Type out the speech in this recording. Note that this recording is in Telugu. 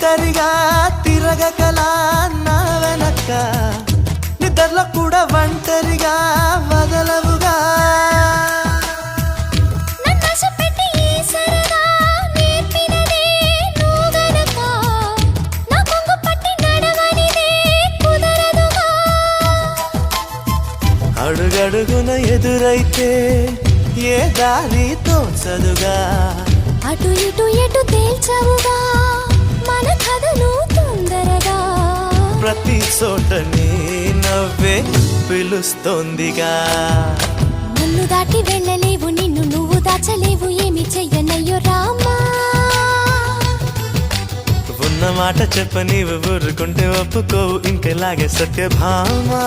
ఒంటరిగా తిరగకలా నా వెనక నిద్రలో కూడా ఒంటరిగా వదలవుగా అడుగడుగున ఎదురైతే ఏ దారి తోచదుగా అటు ఇటు ఎటు తేల్చవుగా మన కథలు తొందరగా ప్రతి చోట నీ నవ్వే పిలుస్తోందిగా నన్ను దాటి వెళ్ళలేవు నిన్ను నువ్వు దాచలేవు ఏమి చెయ్యనయ్యో రామా ఉన్న మాట చెప్ప నీవు ఊరుకుంటే ఒప్పుకోవు ఇంకెలాగే సత్యభామా